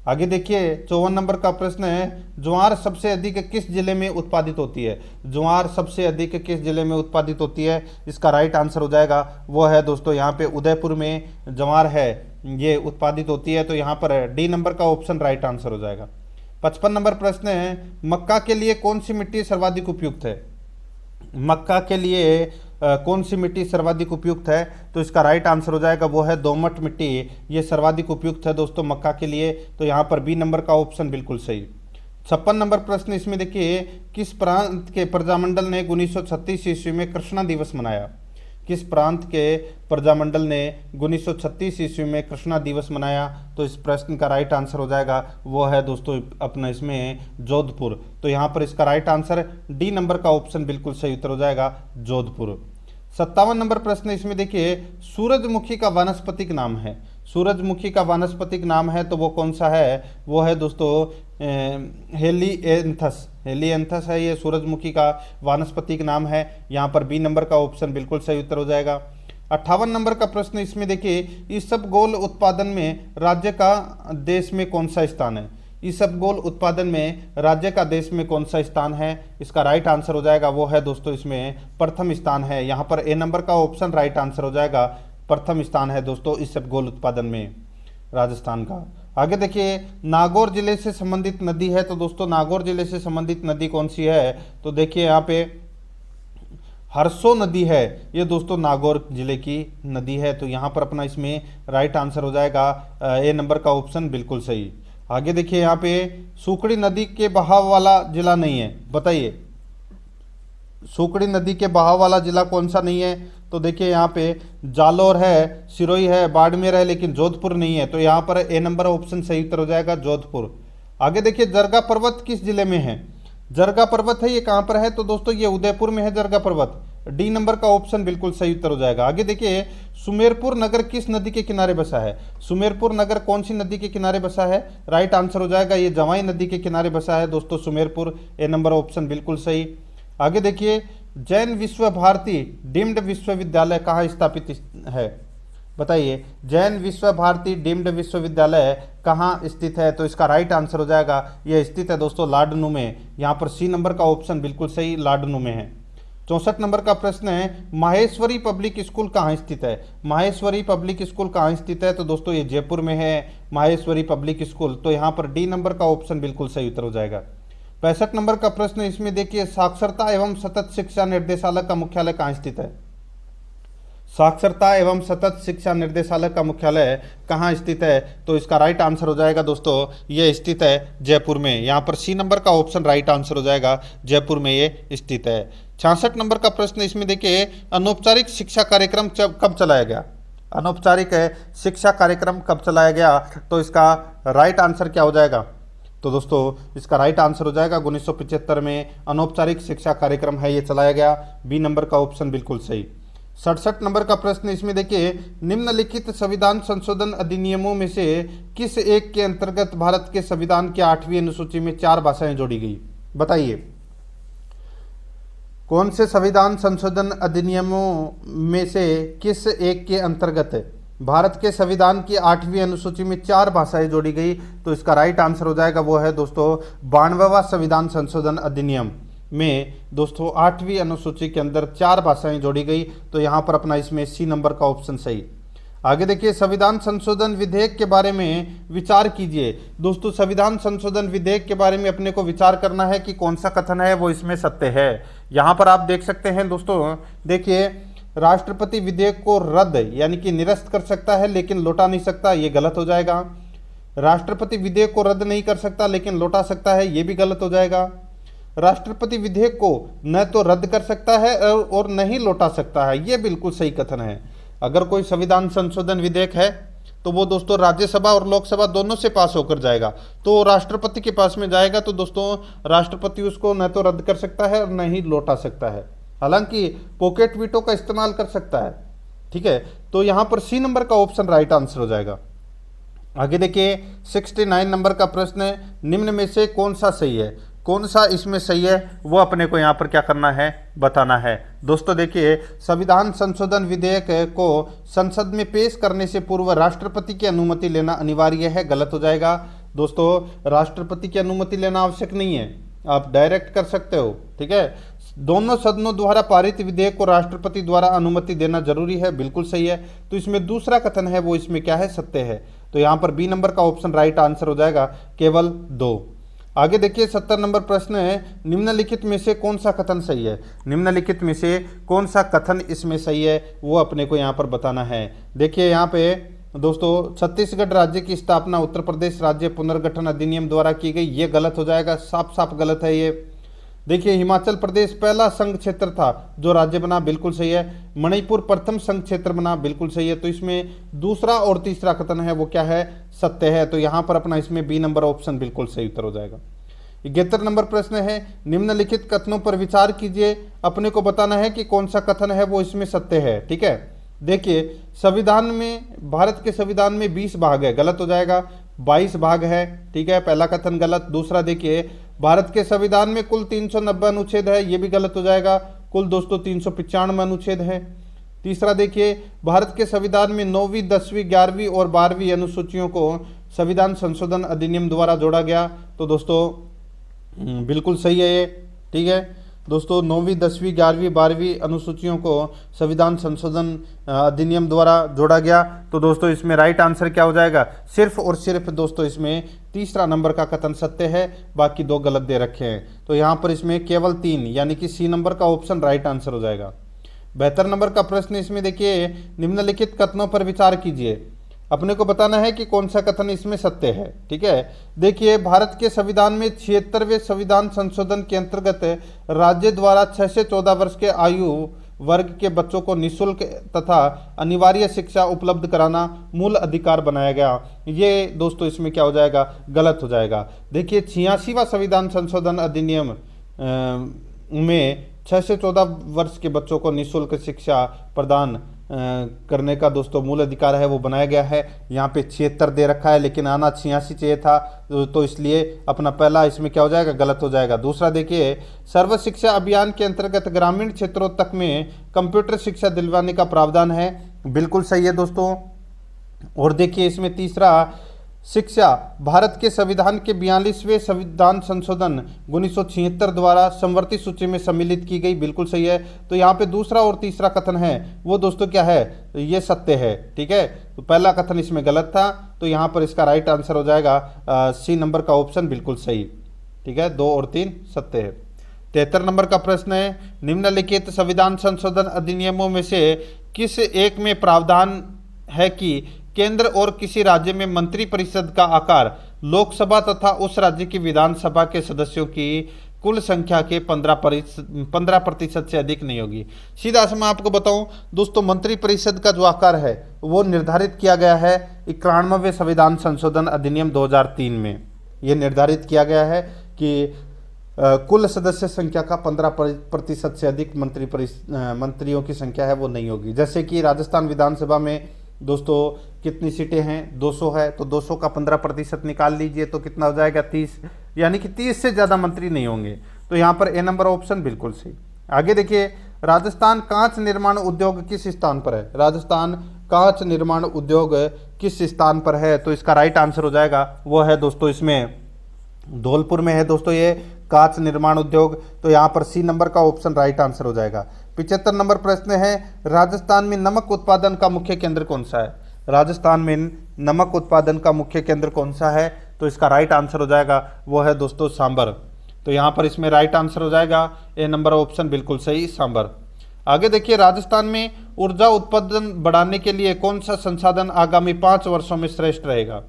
आगे देखिए 54 नंबर का प्रश्न है, ज्वार सबसे अधिक किस जिले में उत्पादित होती है? ज्वार सबसे अधिक किस जिले में उत्पादित होती है? इसका राइट आंसर हो जाएगा वो है दोस्तों यहाँ पे उदयपुर में ज्वार है ये उत्पादित होती है। तो यहाँ पर डी नंबर का ऑप्शन राइट आंसर हो जाएगा। 55 नंबर प्रश्न है, मक्का के लिए कौन सी मिट्टी सर्वाधिक उपयुक्त है? मक्का के लिए कौन सी मिट्टी सर्वाधिक उपयुक्त है? तो इसका राइट आंसर हो जाएगा वो है दोमट मिट्टी। ये सर्वाधिक उपयुक्त है दोस्तों मक्का के लिए। तो यहाँ पर बी नंबर का ऑप्शन बिल्कुल सही। 56 नंबर प्रश्न इसमें देखिए, किस प्रांत के प्रजामंडल ने 1936 ईस्वी में कृष्णा दिवस मनाया? किस प्रांत के प्रजामंडल ने 1936 ईस्वी में कृष्णा दिवस मनाया? तो इस प्रश्न का राइट आंसर हो जाएगा वो है दोस्तों अपना इसमें जोधपुर। तो यहाँ पर इसका राइट आंसर डी नंबर का ऑप्शन बिल्कुल सही उत्तर हो जाएगा जोधपुर। 57 नंबर प्रश्न इसमें देखिए, सूरजमुखी का वानस्पतिक नाम है। सूरजमुखी का वानस्पतिक नाम है तो वो कौन सा है? वो है दोस्तों हेलिएंथस। हेलिएंथस है ये सूरजमुखी का वानस्पतिक नाम है। यहाँ पर बी नंबर का ऑप्शन बिल्कुल सही उत्तर हो जाएगा। 58 नंबर का प्रश्न इसमें देखिए, इसबगोल उत्पादन में राज्य का देश में कौन सा स्थान है? इसबगोल उत्पादन में राज्य का देश में कौन सा स्थान है? इसका राइट आंसर हो जाएगा वो है दोस्तों इसमें प्रथम स्थान है। यहाँ पर ए नंबर का ऑप्शन राइट आंसर हो जाएगा, प्रथम स्थान है दोस्तों इसबगोल उत्पादन में राजस्थान का। आगे देखिए, नागौर जिले से संबंधित नदी है तो दोस्तों नागौर जिले से संबंधित नदी कौन सी है? तो देखिए यहाँ पे हरसो नदी है, ये दोस्तों नागौर जिले की नदी है। तो यहाँ पर अपना इसमें राइट आंसर हो जाएगा ए नंबर का ऑप्शन बिल्कुल सही। आगे देखिए, यहाँ पे सुकड़ी नदी के बहाव वाला जिला नहीं है, बताइए सुकड़ी नदी के बहाव वाला जिला कौन सा नहीं है? तो देखिए यहाँ पे जालौर है, सिरोही है, बाड़मेर है, लेकिन जोधपुर नहीं है। तो यहाँ पर ए नंबर ऑप्शन सही उत्तर हो जाएगा जोधपुर। आगे देखिए, जरगा पर्वत किस जिले में है? जरगा पर्वत है ये कहाँ पर है? तो दोस्तों ये उदयपुर में है जरगा पर्वत। डी नंबर का ऑप्शन बिल्कुल सही उत्तर हो जाएगा। आगे देखिए, सुमेरपुर नगर किस नदी के किनारे बसा है? सुमेरपुर नगर कौन सी नदी के किनारे बसा है? राइट आंसर हो जाएगा ये जवाई नदी के किनारे बसा है दोस्तों सुमेरपुर। ए नंबर ऑप्शन बिल्कुल सही। आगे देखिए, जैन विश्व भारती डीम्ड विश्वविद्यालय कहाँ स्थापित है? बताइए, जैन विश्व भारती डीम्ड विश्वविद्यालय कहाँ स्थित है? तो इसका राइट आंसर हो जाएगा यह स्थित है दोस्तों लाडनू में। यहाँ पर सी नंबर का ऑप्शन बिल्कुल सही, लाडनू में है। 64 नंबर का प्रश्न है, माहेश्वरी पब्लिक स्कूल कहाँ स्थित है? माहेश्वरी पब्लिक स्कूल कहाँ स्थित है? तो दोस्तों ये जयपुर में है माहेश्वरी पब्लिक स्कूल। तो यहाँ पर डी नंबर का ऑप्शन बिल्कुल सही उत्तर हो जाएगा। 65 नंबर का प्रश्न इसमें देखिए, साक्षरता एवं सतत शिक्षा निर्देशालय का मुख्यालय कहाँ स्थित है? साक्षरता एवं सतत शिक्षा निर्देशालय का मुख्यालय कहाँ स्थित है? तो इसका राइट आंसर हो जाएगा दोस्तों ये स्थित है जयपुर में। यहाँ पर सी नंबर का ऑप्शन राइट आंसर हो जाएगा, जयपुर में ये स्थित है। 66 नंबर का प्रश्न इसमें देखिए, अनौपचारिक शिक्षा कार्यक्रम कब चलाया गया? अनौपचारिक शिक्षा कार्यक्रम कब चलाया गया? तो इसका राइट आंसर क्या हो जाएगा? तो दोस्तों इसका राइट आंसर हो जाएगा 1975 में अनौपचारिक शिक्षा कार्यक्रम है ये चलाया गया। बी नंबर का ऑप्शन बिल्कुल सही। 67 नंबर का प्रश्न इसमें देखिए, निम्नलिखित संविधान संशोधन अधिनियमों में से किस एक के अंतर्गत भारत के संविधान की 8वीं अनुसूची में 4 भाषाएं जोड़ी गई? बताइए कौन से संविधान संशोधन अधिनियमों में से किस एक के अंतर्गत भारत के संविधान की 8वीं अनुसूची में 4 भाषाएं जोड़ी गई? तो इसका राइट आंसर हो जाएगा वो है दोस्तों 92वां संविधान संशोधन अधिनियम में दोस्तों 8वीं अनुसूची के अंदर 4 भाषाएं जोड़ी गई। तो यहाँ पर अपना इसमें सी नंबर का ऑप्शन सही। आगे देखिए, संविधान संशोधन विधेयक के बारे में विचार कीजिए। दोस्तों संविधान संशोधन विधेयक के बारे में अपने को विचार करना है कि कौन सा कथन है वो इसमें सत्य है। यहाँ पर आप देख सकते हैं दोस्तों, देखिए राष्ट्रपति विधेयक को रद्द यानी कि निरस्त कर सकता है लेकिन लौटा नहीं सकता, ये गलत हो जाएगा। राष्ट्रपति विधेयक को रद्द नहीं कर सकता लेकिन लौटा सकता है, ये भी गलत हो जाएगा। राष्ट्रपति विधेयक को न तो रद्द कर सकता है और न ही लौटा सकता है, ये बिल्कुल सही कथन है। अगर कोई संविधान संशोधन विधेयक है तो वो दोस्तों राज्यसभा और लोकसभा दोनों से पास होकर जाएगा, तो राष्ट्रपति के पास में जाएगा तो दोस्तों राष्ट्रपति उसको न तो रद्द कर सकता है और न ही लौटा सकता है, हालांकि पॉकेट वीटो का इस्तेमाल कर सकता है। ठीक है, तो यहाँ पर सी नंबर का ऑप्शन राइट आंसर हो जाएगा। आगे देखिए 69 नंबर का प्रश्न है, निम्न में से कौन सा सही है? कौन सा इसमें सही है वो अपने को यहाँ पर क्या करना है, बताना है। दोस्तों देखिए, संविधान संशोधन विधेयक को संसद में पेश करने से पूर्व राष्ट्रपति की अनुमति लेना अनिवार्य है, गलत हो जाएगा। दोस्तों राष्ट्रपति की अनुमति लेना आवश्यक नहीं है, आप डायरेक्ट कर सकते हो। ठीक है, दोनों सदनों द्वारा पारित विधेयक को राष्ट्रपति द्वारा अनुमति देना जरूरी है, बिल्कुल सही है। तो इसमें दूसरा कथन है वो इसमें क्या है, सत्य है। तो यहाँ पर बी नंबर का ऑप्शन राइट आंसर हो जाएगा, केवल 2। आगे देखिए 70 नंबर प्रश्न है, निम्नलिखित में से कौन सा कथन सही है? निम्नलिखित में से कौन सा कथन इसमें सही है वो अपने को यहाँ पर बताना है। देखिए यहाँ पे दोस्तों छत्तीसगढ़ राज्य की स्थापना उत्तर प्रदेश राज्य पुनर्गठन अधिनियम द्वारा की गई, ये गलत हो जाएगा, साफ साफ गलत है ये। देखिए हिमाचल प्रदेश पहला संघ क्षेत्र था जो राज्य बना, बिल्कुल सही है। मणिपुर प्रथम संघ क्षेत्र बना, बिल्कुल सही है। तो इसमें दूसरा और तीसरा कथन है वो क्या है, सत्य है। तो यहाँ पर अपना इसमें बी नंबर ऑप्शन बिल्कुल सही उत्तर हो जाएगा। 71 नंबर प्रश्न है, निम्नलिखित कथनों पर विचार कीजिए, अपने को बताना है कि कौन सा कथन है वो इसमें सत्य है। ठीक है, देखिए संविधान में, भारत के संविधान में 20 भाग है, गलत हो जाएगा, 22 भाग है। ठीक है, पहला कथन गलत। दूसरा देखिए, भारत के संविधान में कुल 390 अनुच्छेद है, ये भी गलत हो जाएगा, कुल दोस्तों 395 अनुच्छेद है। तीसरा देखिए, भारत के संविधान में 9वीं, 10वीं, 11वीं और 12वीं अनुसूचियों को संविधान संशोधन अधिनियम द्वारा जोड़ा गया। तो दोस्तों बिल्कुल सही है ये। ठीक है दोस्तों, 9वीं, 10वीं, 11वीं, 12वीं अनुसूचियों को संविधान संशोधन अधिनियम द्वारा जोड़ा गया। तो दोस्तों इसमें राइट आंसर क्या हो जाएगा, सिर्फ और सिर्फ दोस्तों इसमें तीसरा नंबर का कथन सत्य है, बाकी दो गलत दे रखे हैं। तो यहाँ पर इसमें केवल 3 यानी कि सी नंबर का ऑप्शन राइट आंसर हो जाएगा। 72 नंबर का प्रश्न इसमें देखिए, निम्नलिखित कथनों पर विचार कीजिए, अपने को बताना है कि कौन सा कथन इसमें सत्य है। ठीक है, देखिए भारत के संविधान में 76वें संविधान संशोधन के अंतर्गत राज्य द्वारा 6 से 14 वर्ष के आयु वर्ग के बच्चों को निःशुल्क तथा अनिवार्य शिक्षा उपलब्ध कराना मूल अधिकार बनाया गया। ये दोस्तों इसमें क्या हो जाएगा, गलत हो जाएगा। देखिए 86वां संविधान संशोधन अधिनियम में 6 से 14 वर्ष के बच्चों को निःशुल्क शिक्षा प्रदान करने का दोस्तों मूल अधिकार है वो बनाया गया है। यहाँ पे 76 दे रखा है, लेकिन आना 86 चाहिए था, तो इसलिए अपना पहला इसमें क्या हो जाएगा, गलत हो जाएगा। दूसरा देखिए, सर्व शिक्षा अभियान के अंतर्गत ग्रामीण क्षेत्रों तक में कंप्यूटर शिक्षा दिलवाने का प्रावधान है, बिल्कुल सही है दोस्तों। और देखिए इसमें तीसरा, शिक्षा भारत के संविधान के 42वें संविधान संशोधन 1976 द्वारा समवर्ती सूची में सम्मिलित की गई, बिल्कुल सही है। तो यहाँ पे दूसरा और तीसरा कथन है वो दोस्तों क्या है, ये सत्य है। ठीक है, तो पहला कथन इसमें गलत था, तो यहाँ पर इसका राइट आंसर हो जाएगा सी नंबर का ऑप्शन बिल्कुल सही। ठीक है, 2 और 3 सत्य है। 73 नंबर का प्रश्न है, निम्नलिखित संविधान संशोधन अधिनियमों में से किस एक में प्रावधान है कि केंद्र और किसी राज्य में मंत्री परिषद का आकार लोकसभा तथा उस राज्य की विधानसभा के सदस्यों की कुल संख्या के 15% से अधिक नहीं होगी। सीधा से मैं आपको बताऊं दोस्तों, मंत्री परिषद का जो आकार है वो निर्धारित किया गया है 91वें संविधान संशोधन अधिनियम 2003 में। ये निर्धारित किया गया है कि कुल सदस्य संख्या का 15% से अधिक मंत्रियों की संख्या है वो नहीं होगी। जैसे कि राजस्थान विधानसभा में दोस्तों कितनी सीटें हैं, 200 है, तो 200 का 15% निकाल लीजिए तो कितना हो जाएगा, 30, यानी कि 30 से ज़्यादा मंत्री नहीं होंगे। तो यहाँ पर ए नंबर ऑप्शन बिल्कुल सही। आगे देखिए, राजस्थान कांच निर्माण उद्योग किस स्थान पर है, राजस्थान कांच निर्माण उद्योग किस स्थान पर है, तो इसका राइट आंसर हो जाएगा वो है दोस्तों इसमें धौलपुर में है दोस्तों ये कांच निर्माण उद्योग। तो यहाँ पर सी नंबर का ऑप्शन राइट आंसर हो जाएगा। 75 नंबर प्रश्न है, राजस्थान में नमक उत्पादन का मुख्य केंद्र कौन सा है, राजस्थान में नमक उत्पादन का मुख्य केंद्र कौन सा है, तो इसका राइट आंसर हो जाएगा वो है दोस्तों सांबर। तो यहाँ पर इसमें राइट आंसर हो जाएगा ए नंबर ऑप्शन बिल्कुल सही, सांबर। आगे देखिए, राजस्थान में ऊर्जा उत्पादन बढ़ाने के लिए कौन सा संसाधन आगामी 5 वर्षों में श्रेष्ठ रहेगा,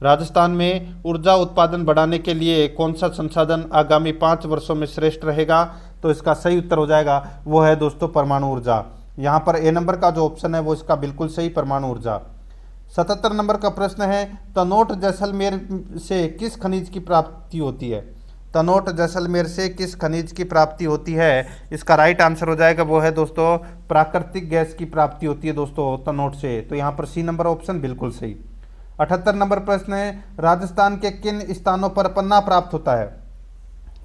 राजस्थान में ऊर्जा उत्पादन बढ़ाने के लिए कौन सा संसाधन आगामी 5 वर्षों में श्रेष्ठ रहेगा, तो इसका सही उत्तर हो जाएगा वो है दोस्तों परमाणु ऊर्जा। यहाँ पर ए नंबर का जो ऑप्शन है वो इसका बिल्कुल सही, परमाणु ऊर्जा। 77 नंबर का प्रश्न है, तनोट जैसलमेर से किस खनिज की प्राप्ति होती है, तनोट जैसलमेर से किस खनिज की प्राप्ति होती है, इसका राइट आंसर हो जाएगा वो है दोस्तों प्राकृतिक गैस की प्राप्ति होती है दोस्तों तनोट से। तो यहाँ पर सी नंबर ऑप्शन बिल्कुल सही। 78 नंबर प्रश्न है, राजस्थान के किन स्थानों पर पन्ना प्राप्त होता है,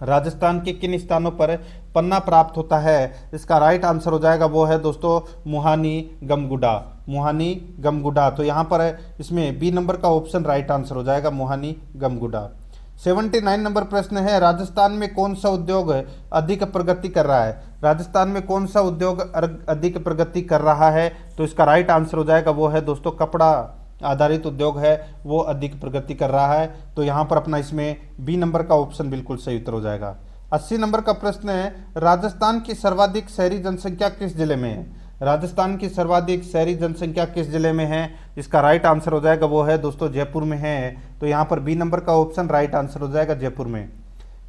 राजस्थान के किन स्थानों पर पन्ना प्राप्त होता है, इसका राइट आंसर हो जाएगा वो है दोस्तों मुहानी गमगुडा, मुहानी गमगुडा। तो यहाँ पर इसमें बी नंबर का ऑप्शन राइट आंसर हो जाएगा मुहानी गमगुडा। 79 नंबर प्रश्न है, राजस्थान में कौन सा उद्योग अधिक प्रगति कर रहा है, राजस्थान में कौन सा उद्योग अधिक प्रगति कर रहा है, तो इसका राइट आंसर हो जाएगा वो है दोस्तों कपड़ा आधारित उद्योग है वो अधिक प्रगति कर रहा है। तो यहाँ पर अपना इसमें बी नंबर का ऑप्शन बिल्कुल सही उत्तर हो जाएगा। 80 नंबर का प्रश्न है, राजस्थान की सर्वाधिक शहरी जनसंख्या किस जिले में है, राजस्थान की सर्वाधिक शहरी जनसंख्या किस जिले में है, इसका राइट आंसर हो जाएगा वो है दोस्तों जयपुर में है। तो यहाँ पर बी नंबर का ऑप्शन राइट आंसर हो जाएगा जयपुर में।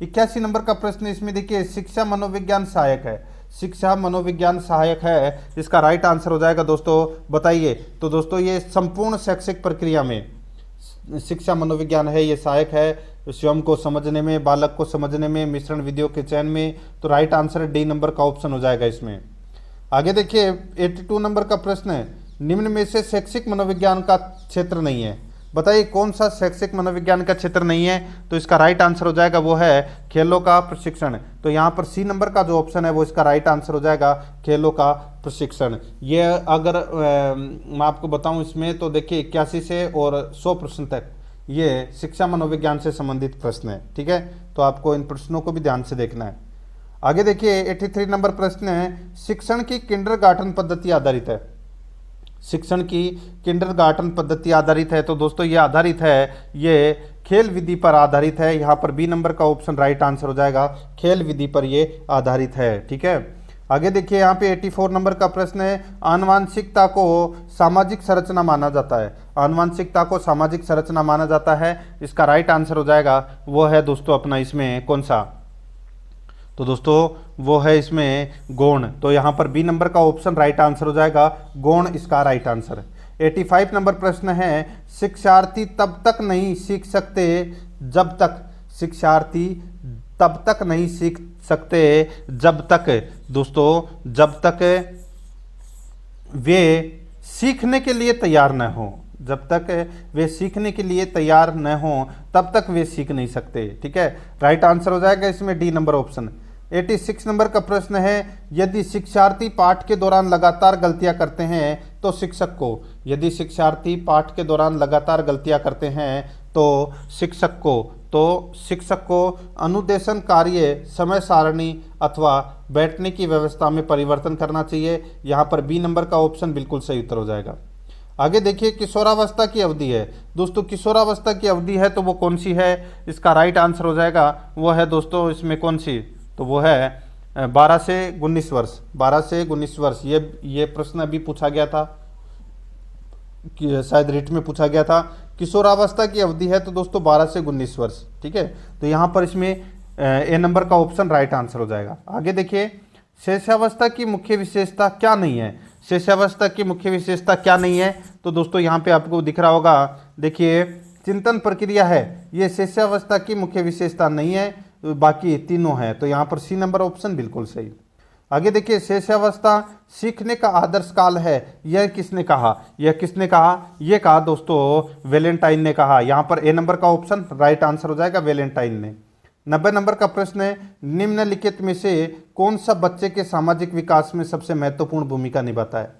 81 नंबर का प्रश्न इसमें देखिए, शिक्षा मनोविज्ञान सहायक है, शिक्षा मनोविज्ञान सहायक है, इसका राइट आंसर हो जाएगा दोस्तों बताइए, तो दोस्तों ये संपूर्ण शैक्षिक प्रक्रिया में शिक्षा मनोविज्ञान है, ये सहायक है स्वयं को समझने में, बालक को समझने में, मिश्रण विधियों के चयन में। तो राइट आंसर डी नंबर का ऑप्शन हो जाएगा इसमें। आगे देखिए 82 नंबर का प्रश्न है, निम्न में से शैक्षिक मनोविज्ञान का क्षेत्र नहीं है। बताइए कौन सा शैक्षिक मनोविज्ञान का क्षेत्र नहीं है। तो इसका राइट आंसर हो जाएगा वो है खेलों का प्रशिक्षण। तो यहाँ पर सी नंबर का जो ऑप्शन है वो इसका राइट आंसर हो जाएगा खेलों का प्रशिक्षण। ये अगर मैं आपको बताऊं इसमें तो देखिए 81 से और 100 प्रश्न तक ये शिक्षा मनोविज्ञान से संबंधित प्रश्न है। ठीक है, तो आपको इन प्रश्नों को भी ध्यान से देखना है। आगे देखिए 83 नंबर प्रश्न है, शिक्षण की किंडरगार्टन पद्धति आधारित है। शिक्षण की किंडरगार्टन पद्धति आधारित है। तो दोस्तों ये आधारित है, ये खेल विधि पर आधारित है। यहाँ पर बी नंबर का ऑप्शन राइट आंसर हो जाएगा, खेल विधि पर ये आधारित है। ठीक है, आगे देखिए यहाँ पे 84 नंबर का प्रश्न है, आनुवांशिकता को सामाजिक संरचना माना जाता है। आनुवांशिकता को सामाजिक संरचना माना जाता है, इसका राइट आंसर हो जाएगा वो है दोस्तों अपना इसमें कौन सा, तो दोस्तों वो है इसमें गौण। तो यहाँ पर बी नंबर का ऑप्शन राइट आंसर हो जाएगा गौण, इसका राइट आंसर। 85 नंबर प्रश्न है, शिक्षार्थी तब तक नहीं सीख सकते जब तक, शिक्षार्थी तब तक नहीं सीख सकते जब तक, दोस्तों जब तक वे सीखने के लिए तैयार न हो। जब तक वे सीखने के लिए तैयार न हो तब तक वे सीख नहीं सकते। ठीक है, राइट आंसर हो जाएगा इसमें डी नंबर ऑप्शन। 86 नंबर का प्रश्न है, यदि शिक्षार्थी पाठ के दौरान लगातार गलतियां करते हैं तो शिक्षक को, यदि शिक्षार्थी पाठ के दौरान लगातार गलतियां करते हैं तो शिक्षक को अनुदेशन कार्य, समय सारणी अथवा बैठने की व्यवस्था में परिवर्तन करना चाहिए। यहाँ पर बी नंबर का ऑप्शन बिल्कुल सही उत्तर हो जाएगा। आगे देखिए किशोरावस्था की अवधि है। दोस्तों किशोरावस्था की अवधि है तो वो कौन सी है, इसका राइट आंसर हो जाएगा वो है दोस्तों इसमें कौन सी, तो वो है 12 से 19 वर्ष। 12 से 19 वर्ष ये प्रश्न अभी पूछा गया था कि शायद रिट में पूछा गया था। किशोरावस्था की अवधि है तो दोस्तों 12 से 19 वर्ष। ठीक है, तो यहाँ पर इसमें ए नंबर का ऑप्शन राइट आंसर हो जाएगा। आगे देखिए शैशवावस्था की मुख्य विशेषता क्या नहीं है। शैशवावस्था की मुख्य विशेषता क्या नहीं है, तो दोस्तों यहाँ पे आपको दिख रहा होगा, देखिए चिंतन प्रक्रिया है, ये शैशवावस्था की मुख्य विशेषता नहीं है, बाकी तीनों है। तो यहाँ पर सी नंबर ऑप्शन बिल्कुल सही। आगे देखिए शैशवावस्था सीखने का आदर्श काल है, यह किसने कहा, यह किसने कहा, यह कहा दोस्तों वेलेंटाइन ने कहा। यहाँ पर ए नंबर का ऑप्शन राइट आंसर हो जाएगा वेलेंटाइन ने। 90 नंबर का प्रश्न है, निम्नलिखित में से कौन सा बच्चे के सामाजिक विकास में सबसे महत्वपूर्ण भूमिका निभाता है।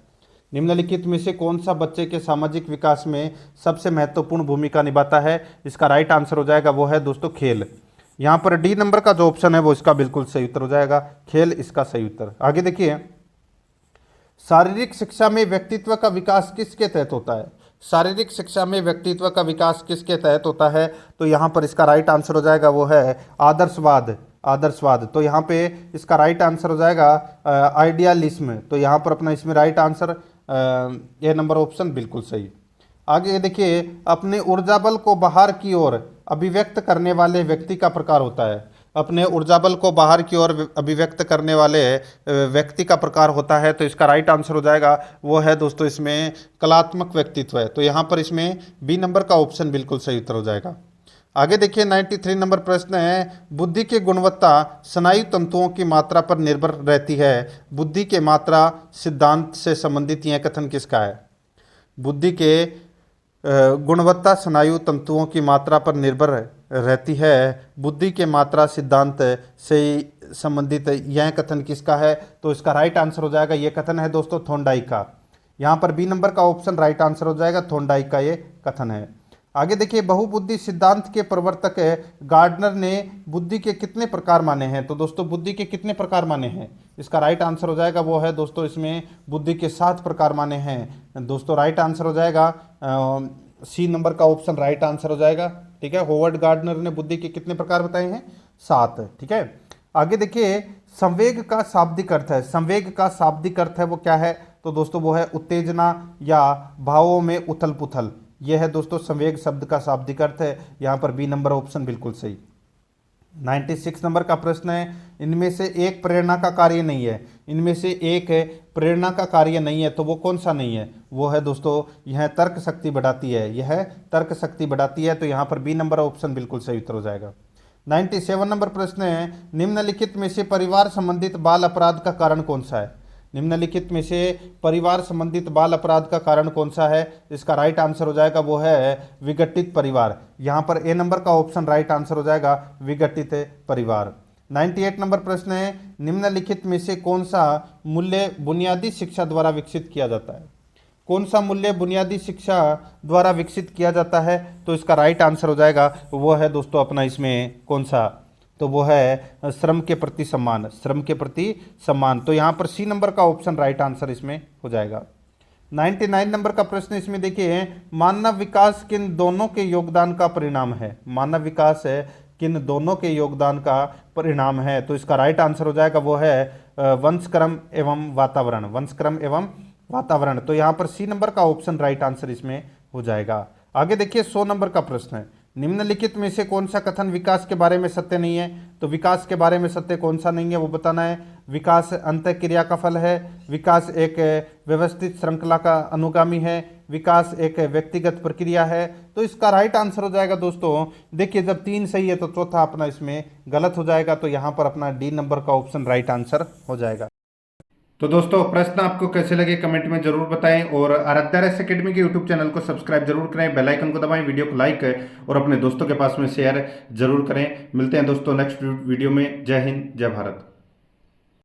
निम्नलिखित में से कौन सा बच्चे के सामाजिक विकास में सबसे महत्वपूर्ण भूमिका निभाता है, इसका राइट आंसर हो जाएगा वो है दोस्तों खेल। यहाँ पर डी नंबर का जो ऑप्शन है वो इसका बिल्कुल सही उत्तर हो जाएगा, खेल इसका सही उत्तर। आगे देखिए शारीरिक शिक्षा में व्यक्तित्व का विकास किसके तहत होता है। शारीरिक शिक्षा में व्यक्तित्व का विकास किसके तहत होता है, तो यहाँ पर इसका राइट आंसर हो जाएगा वो है आदर्शवाद। आदर्शवाद, तो यहाँ पे इसका राइट आंसर हो जाएगा आइडियलिज्म। तो यहाँ पर अपना इसमें right answer A number option बिल्कुल सही। आगे देखिए अपने ऊर्जा बल को बाहर की ओर अभिव्यक्त करने वाले व्यक्ति का प्रकार होता है। अपने ऊर्जा बल को बाहर की ओर अभिव्यक्त करने वाले व्यक्ति का प्रकार होता है, तो इसका राइट आंसर हो जाएगा वो है दोस्तों इसमें कलात्मक व्यक्तित्व है। तो यहाँ पर इसमें बी नंबर का ऑप्शन बिल्कुल सही उत्तर हो जाएगा। आगे देखिए 93 नंबर प्रश्न है, बुद्धि की गुणवत्ता स्नायु तंतुओं की मात्रा पर निर्भर रहती है। बुद्धि के मात्रा सिद्धांत से संबंधित यह कथन किसका है। बुद्धि के गुणवत्ता स्नायु तंतुओं की मात्रा पर निर्भर रहती है। बुद्धि के मात्रा सिद्धांत से संबंधित यह कथन किसका है, तो इसका राइट आंसर हो जाएगा, यह कथन है दोस्तों थॉर्नडाइक का। यहाँ पर बी नंबर का ऑप्शन राइट आंसर हो जाएगा, थॉर्नडाइक का ये कथन है। आगे देखिए बहुबुद्धि सिद्धांत के प्रवर्तक गार्डनर ने बुद्धि के कितने प्रकार माने हैं। तो दोस्तों बुद्धि के कितने प्रकार माने हैं, इसका राइट आंसर हो जाएगा वो है दोस्तों इसमें बुद्धि के 7 प्रकार माने हैं। दोस्तों राइट आंसर हो जाएगा सी नंबर का ऑप्शन राइट आंसर हो जाएगा। ठीक है, होवर्ड गार्डनर ने बुद्धि के कितने प्रकार बताए हैं, 7। ठीक है, आगे देखिए संवेग का शाब्दिक अर्थ है। संवेग का शाब्दिक अर्थ है वो क्या है, तो दोस्तों वो है उत्तेजना या भावों में उथल पुथल। यह है दोस्तों संवेग शब्द का शाब्दिक अर्थ है। यहाँ पर बी नंबर ऑप्शन बिल्कुल सही। 96 नंबर का प्रश्न है, इनमें से एक प्रेरणा का कार्य नहीं है। इनमें से एक प्रेरणा का कार्य नहीं है तो वो कौन सा नहीं है? वो है दोस्तों, यह तर्क शक्ति बढ़ाती है। यह तर्क शक्ति बढ़ाती है, तो यहाँ पर बी नंबर ऑप्शन बिल्कुल सही उत्तर हो जाएगा। 97 नंबर प्रश्न है, निम्नलिखित में से परिवार संबंधित बाल अपराध का कारण कौन सा है? निम्नलिखित में से परिवार संबंधित बाल अपराध का कारण कौन सा है? इसका राइट आंसर हो जाएगा वो है विघटित परिवार। यहाँ पर ए नंबर का ऑप्शन राइट आंसर हो जाएगा विघटित परिवार। 98 नंबर प्रश्न है, निम्नलिखित में से कौन सा मूल्य बुनियादी शिक्षा द्वारा विकसित किया जाता है? कौन सा मूल्य बुनियादी शिक्षा द्वारा विकसित किया जाता है? तो इसका राइट आंसर हो जाएगा वो है दोस्तों अपना इसमें कौन सा, तो वो है श्रम के प्रति सम्मान। श्रम के प्रति सम्मान, तो यहाँ पर सी नंबर का ऑप्शन राइट आंसर इसमें हो जाएगा। 99 नंबर का प्रश्न इसमें देखिए, मानव विकास किन दोनों के योगदान का परिणाम है? मानव विकास है किन दोनों के योगदान का परिणाम है? तो इसका राइट आंसर हो जाएगा वो है वंशक्रम एवं वातावरण। वंशक्रम एवं वातावरण, तो यहाँ पर सी नंबर का ऑप्शन राइट आंसर इसमें हो जाएगा। आगे देखिए 100 नंबर का प्रश्न है, निम्नलिखित में से कौन सा कथन विकास के बारे में सत्य नहीं है? तो विकास के बारे में सत्य कौन सा नहीं है वो बताना है। विकास अंतःक्रिया का फल है, विकास एक व्यवस्थित श्रृंखला का अनुगामी है, विकास एक व्यक्तिगत प्रक्रिया है। तो इसका राइट आंसर हो जाएगा दोस्तों, देखिए जब 3 सही है तो चौथा अपना इसमें गलत हो जाएगा, तो यहाँ पर अपना डी नंबर का ऑप्शन राइट आंसर हो जाएगा। तो दोस्तों प्रश्न आपको कैसे लगे कमेंट में जरूर बताएं, और आराध्या रेस एकेडमी के यूट्यूब चैनल को सब्सक्राइब जरूर करें, बेल आइकन को दबाएं, वीडियो को लाइक करें और अपने दोस्तों के पास में शेयर जरूर करें। मिलते हैं दोस्तों नेक्स्ट वीडियो में। जय हिंद, जय भारत।